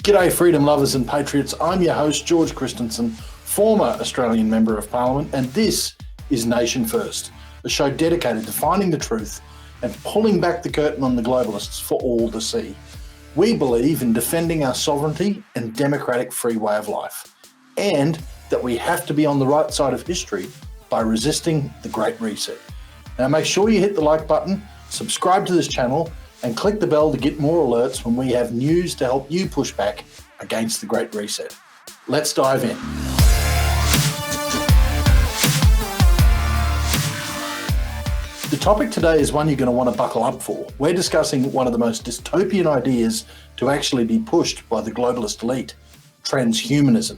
G'day freedom lovers and patriots, I'm your host George Christensen, former Australian Member of Parliament, and this is Nation First, a show dedicated to finding the truth and pulling back the curtain on the globalists for all to see. We believe in defending our sovereignty and democratic free way of life, and that we have to be on the right side of history by resisting the Great Reset. Now make sure you hit the like button, subscribe to this channel, and click the bell to get more alerts when we have news to help you push back against the Great Reset. Let's dive in. The topic today is one you're going to want to buckle up for. We're discussing one of the most dystopian ideas to actually be pushed by the globalist elite, transhumanism.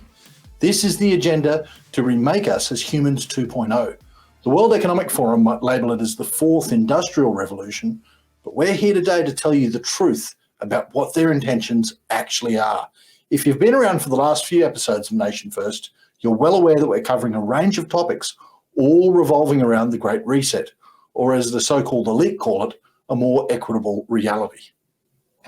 This is the agenda to remake us as humans 2.0. The World Economic Forum might label it as the fourth industrial revolution, but we're here today to tell you the truth about what their intentions actually are. If you've been around for the last few episodes of Nation First, you're well aware that we're covering a range of topics, all revolving around the Great Reset, or as the so-called elite call it, a more equitable reality.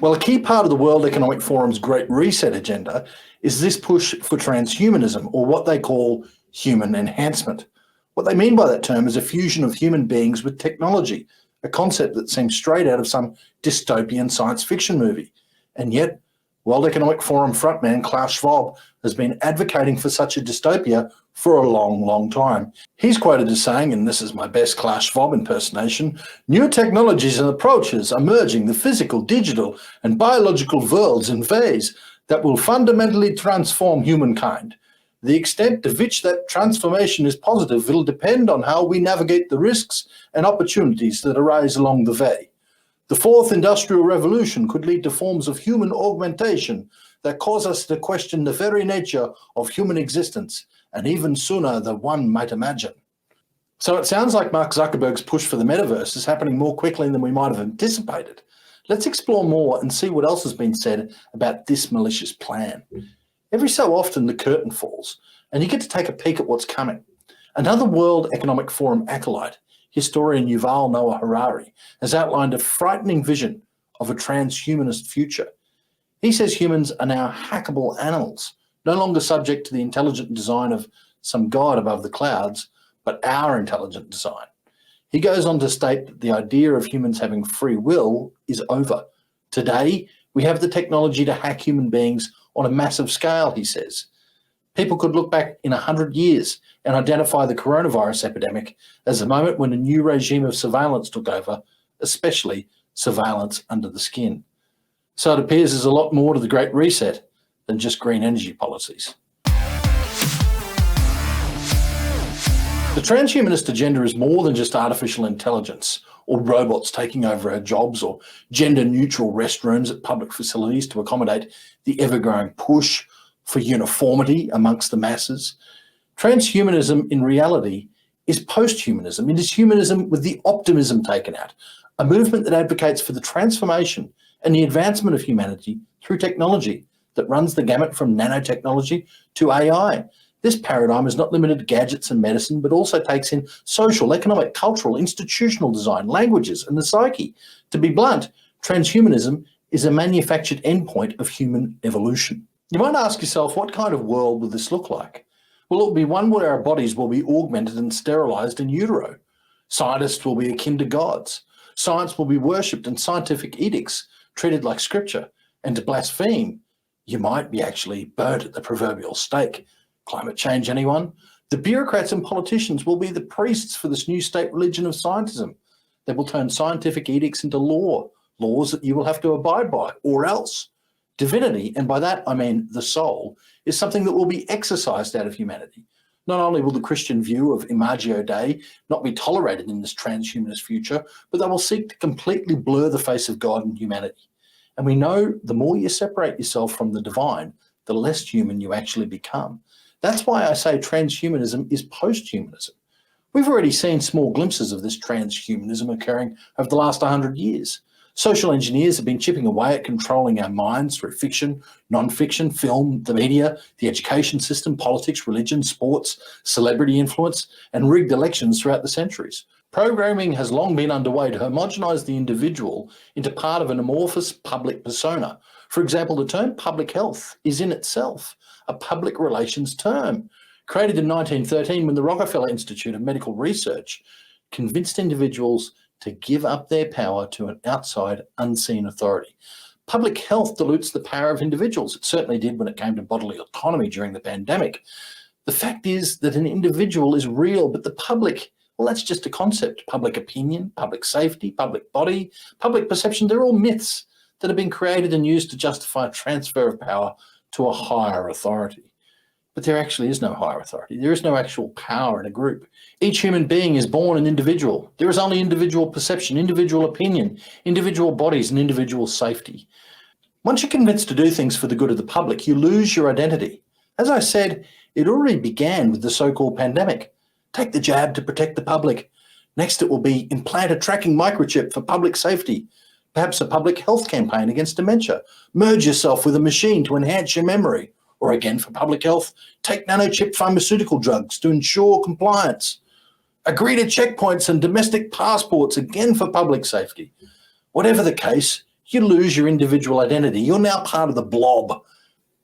Well, a key part of the World Economic Forum's Great Reset agenda is this push for transhumanism, or what they call human enhancement. What they mean by that term is a fusion of human beings with technology, a concept that seems straight out of some dystopian science fiction movie. And yet, World Economic Forum frontman Klaus Schwab has been advocating for such a dystopia for a long, long time. He's quoted as saying, and this is my best Klaus Schwab impersonation, "New technologies and approaches are merging the physical, digital, and biological worlds in ways that will fundamentally transform humankind. The extent to which that transformation is positive will depend on how we navigate the risks and opportunities that arise along the way. The fourth industrial revolution could lead to forms of human augmentation that cause us to question the very nature of human existence, and even sooner than one might imagine." So it sounds like Mark Zuckerberg's push for the metaverse is happening more quickly than we might have anticipated. Let's explore more and see what else has been said about this malicious plan. Every so often the curtain falls and you get to take a peek at what's coming. Another World Economic Forum acolyte, historian Yuval Noah Harari, has outlined a frightening vision of a transhumanist future. He says humans are now hackable animals, no longer subject to the intelligent design of some god above the clouds, but our intelligent design. He goes on to state that the idea of humans having free will is over. Today, we have the technology to hack human beings on a massive scale, he says. People could look back in 100 years and identify the coronavirus epidemic as the moment when a new regime of surveillance took over, especially surveillance under the skin. So it appears there's a lot more to the Great Reset than just green energy policies. The transhumanist agenda is more than just artificial intelligence or robots taking over our jobs or gender-neutral restrooms at public facilities to accommodate the ever-growing push for uniformity amongst the masses. Transhumanism in reality is post-humanism. It is humanism with the optimism taken out, a movement that advocates for the transformation and the advancement of humanity through technology that runs the gamut from nanotechnology to AI. This paradigm is not limited to gadgets and medicine, but also takes in social, economic, cultural, institutional design, languages, and the psyche. To be blunt, transhumanism is a manufactured endpoint of human evolution. You might ask yourself, what kind of world will this look like? Well, it will be one where our bodies will be augmented and sterilized in utero. Scientists will be akin to gods. Science will be worshipped and scientific edicts treated like scripture. And to blaspheme, you might be actually burnt at the proverbial stake. Climate change, anyone? The bureaucrats and politicians will be the priests for this new state religion of scientism. They will turn scientific edicts into law, laws that you will have to abide by, or else. Divinity, and by that I mean the soul, is something that will be exorcised out of humanity. Not only will the Christian view of Imago Dei not be tolerated in this transhumanist future, but they will seek to completely blur the face of God and humanity. And we know the more you separate yourself from the divine, the less human you actually become. That's why I say transhumanism is post-humanism. We've already seen small glimpses of this transhumanism occurring over the last 100 years. Social engineers have been chipping away at controlling our minds through fiction, non-fiction, film, the media, the education system, politics, religion, sports, celebrity influence, and rigged elections throughout the centuries. Programming has long been underway to homogenize the individual into part of an amorphous public persona, For example, the term public health is in itself a public relations term, created in 1913 when the Rockefeller Institute of Medical Research convinced individuals to give up their power to an outside, unseen authority. Public health dilutes the power of individuals. It certainly did when it came to bodily autonomy during the pandemic. The fact is that an individual is real, but the public, well, that's just a concept. Public opinion, public safety, public body, public perception, they're all myths that have been created and used to justify transfer of power to a higher authority. But there actually is no higher authority. There is no actual power in a group. Each human being is born an individual. There is only individual perception, individual opinion, individual bodies, and individual safety. Once you're convinced to do things for the good of the public, you lose your identity. As I said, it already began with the so-called pandemic. Take the jab to protect the public. Next, it will be implant a tracking microchip for public safety. Perhaps a public health campaign against dementia. Merge yourself with a machine to enhance your memory. Or again, for public health, take nanochip pharmaceutical drugs to ensure compliance. Agree to checkpoints and domestic passports, again for public safety. Whatever the case, you lose your individual identity. You're now part of the blob.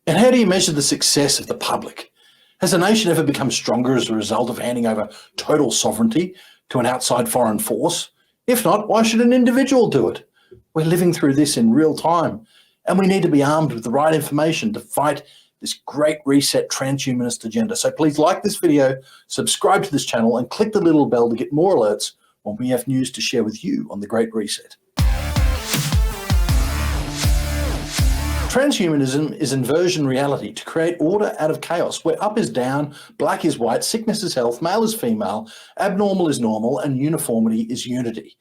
And how do you measure the success of the public? Has a nation ever become stronger as a result of handing over total sovereignty to an outside foreign force? If not, why should an individual do it? We're living through this in real time, and we need to be armed with the right information to fight this great reset transhumanist agenda. So please like this video, subscribe to this channel, and click the little bell to get more alerts when we have news to share with you on the Great Reset. Transhumanism is inversion reality to create order out of chaos, where up is down, black is white, sickness is health, male is female, abnormal is normal, and uniformity is unity.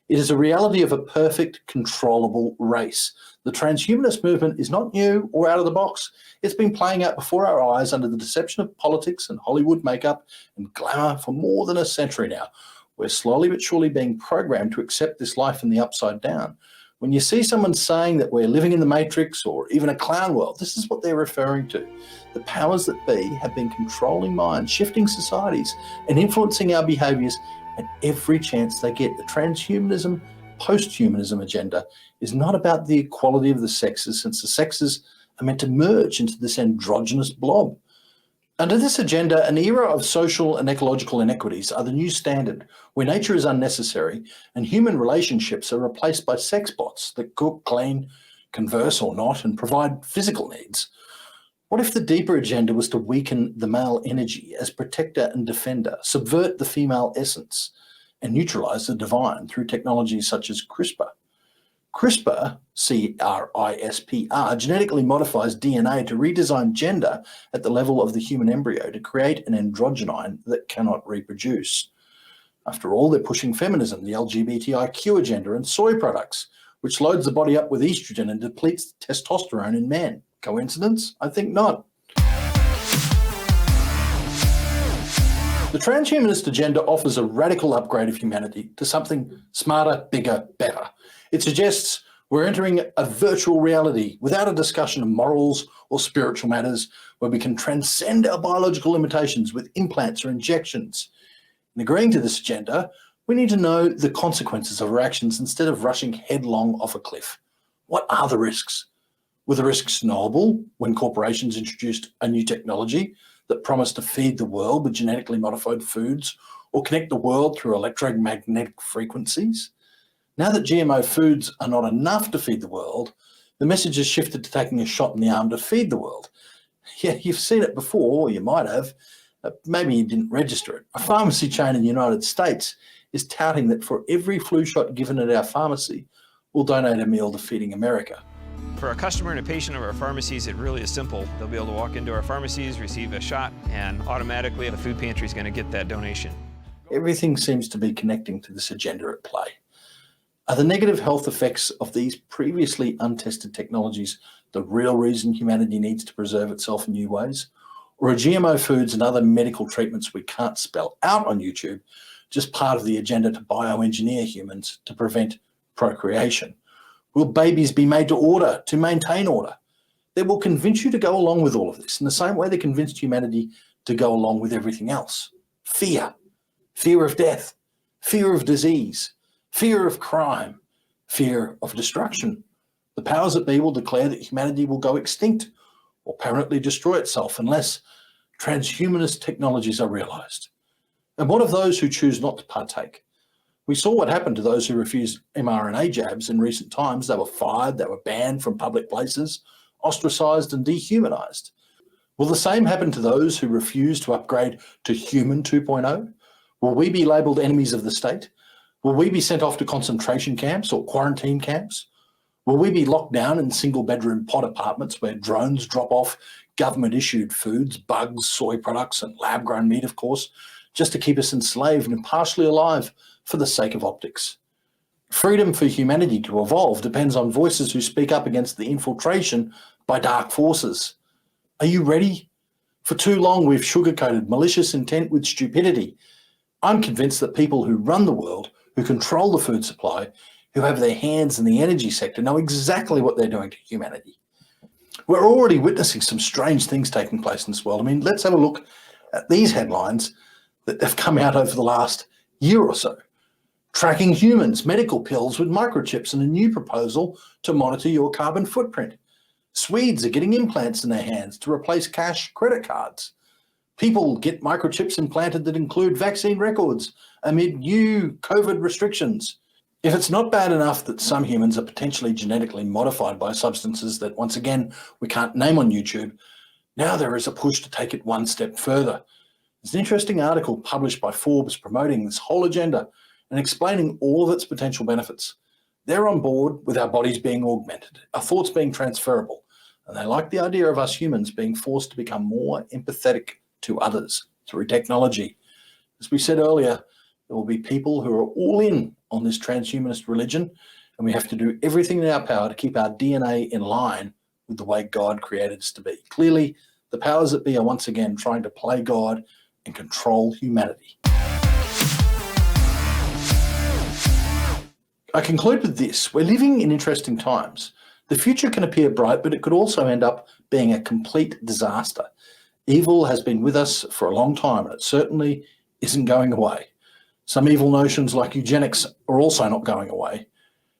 It is a reality of a perfect, controllable race. The transhumanist movement is not new or out of the box. It's been playing out before our eyes under the deception of politics and Hollywood makeup and glamour for more than a century now. We're slowly but surely being programmed to accept this life in the upside down. When you see someone saying that we're living in the Matrix or even a clown world, this is what they're referring to. The powers that be have been controlling minds, shifting societies, and influencing our behaviours at every chance they get. The transhumanism, post-humanism agenda is not about the equality of the sexes, since the sexes are meant to merge into this androgynous blob. Under this agenda, an era of social and ecological inequities are the new standard, where nature is unnecessary and human relationships are replaced by sex bots that cook, clean, converse or not, and provide physical needs. What if the deeper agenda was to weaken the male energy as protector and defender, subvert the female essence, and neutralize the divine through technologies such as CRISPR? CRISPR, C-R-I-S-P-R, genetically modifies DNA to redesign gender at the level of the human embryo to create an androgyne that cannot reproduce. After all, they're pushing feminism, the LGBTIQ agenda, and soy products, which loads the body up with estrogen and depletes testosterone in men. Coincidence? I think not. The transhumanist agenda offers a radical upgrade of humanity to something smarter, bigger, better. It suggests we're entering a virtual reality without a discussion of morals or spiritual matters, where we can transcend our biological limitations with implants or injections. In agreeing to this agenda, we need to know the consequences of our actions instead of rushing headlong off a cliff. What are the risks? Were the risks knowable when corporations introduced a new technology that promised to feed the world with genetically modified foods or connect the world through electromagnetic frequencies? Now that GMO foods are not enough to feed the world, the message has shifted to taking a shot in the arm to feed the world. Yeah, you've seen it before, or you might have. Maybe you didn't register it. A pharmacy chain in the United States is touting that for every flu shot given at our pharmacy, we'll donate a meal to Feeding America. For a customer and a patient of our pharmacies, it really is simple. They'll be able to walk into our pharmacies, receive a shot, and automatically the food pantry is going to get that donation. Everything seems to be connecting to this agenda at play. Are the negative health effects of these previously untested technologies the real reason humanity needs to preserve itself in new ways? Or are GMO foods and other medical treatments we can't spell out on YouTube just part of the agenda to bioengineer humans to prevent procreation? Will babies be made to order to maintain order? They will convince you to go along with all of this in the same way they convinced humanity to go along with everything else. Fear. Fear of death. Fear of disease. Fear of crime. Fear of destruction. The powers that be will declare that humanity will go extinct or permanently destroy itself unless transhumanist technologies are realized. And what of those who choose not to partake? We saw what happened to those who refused mRNA jabs in recent times. They were fired, they were banned from public places, ostracized and dehumanized. Will the same happen to those who refuse to upgrade to human 2.0? Will we be labelled enemies of the state? Will we be sent off to concentration camps or quarantine camps? Will we be locked down in single-bedroom pod apartments where drones drop off government-issued foods, bugs, soy products, and lab-grown meat, of course, just to keep us enslaved and partially alive for the sake of optics? Freedom for humanity to evolve depends on voices who speak up against the infiltration by dark forces. Are you ready? For too long, we've sugarcoated malicious intent with stupidity. I'm convinced that people who run the world, who control the food supply, who have their hands in the energy sector, know exactly what they're doing to humanity. We're already witnessing some strange things taking place in this world. I mean, let's have a look at these headlines that have come out over the last year or so. Tracking humans, medical pills with microchips, and a new proposal to monitor your carbon footprint. Swedes are getting implants in their hands to replace cash credit cards. People get microchips implanted that include vaccine records amid new COVID restrictions. If it's not bad enough that some humans are potentially genetically modified by substances that, once again, we can't name on YouTube, now there is a push to take it one step further. There's an interesting article published by Forbes promoting this whole agenda and explaining all of its potential benefits. They're on board with our bodies being augmented, our thoughts being transferable, and they like the idea of us humans being forced to become more empathetic to others through technology. As we said earlier, there will be people who are all in on this transhumanist religion, and we have to do everything in our power to keep our DNA in line with the way God created us to be. Clearly, the powers that be are once again trying to play God and control humanity. I conclude with this. We're living in interesting times. The future can appear bright, but it could also end up being a complete disaster. Evil has been with us for a long time, and it certainly isn't going away. Some evil notions like eugenics are also not going away.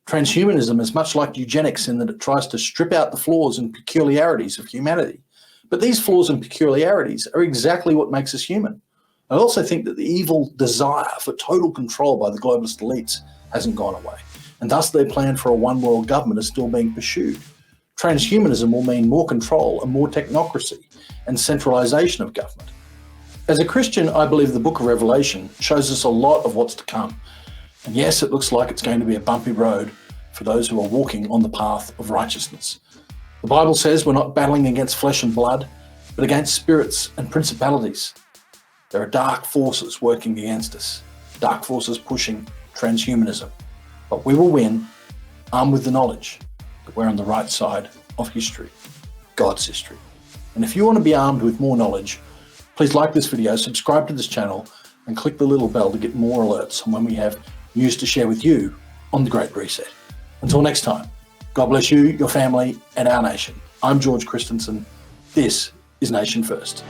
Transhumanism is much like eugenics in that it tries to strip out the flaws and peculiarities of humanity. But these flaws and peculiarities are exactly what makes us human. I also think that the evil desire for total control by the globalist elites hasn't gone away, and thus their plan for a one-world government is still being pursued. Transhumanism will mean more control and more technocracy and centralization of government. As a Christian, I believe the book of Revelation shows us a lot of what's to come. And yes, it looks like it's going to be a bumpy road for those who are walking on the path of righteousness. The Bible says we're not battling against flesh and blood, but against spirits and principalities. There are dark forces working against us, dark forces pushing transhumanism. But we will win, armed with the knowledge that we're on the right side of history, God's history. And if you want to be armed with more knowledge, please like this video, subscribe to this channel, and click the little bell to get more alerts on when we have news to share with you on The Great Reset. Until next time, God bless you, your family, and our nation. I'm George Christensen. This is Nation First.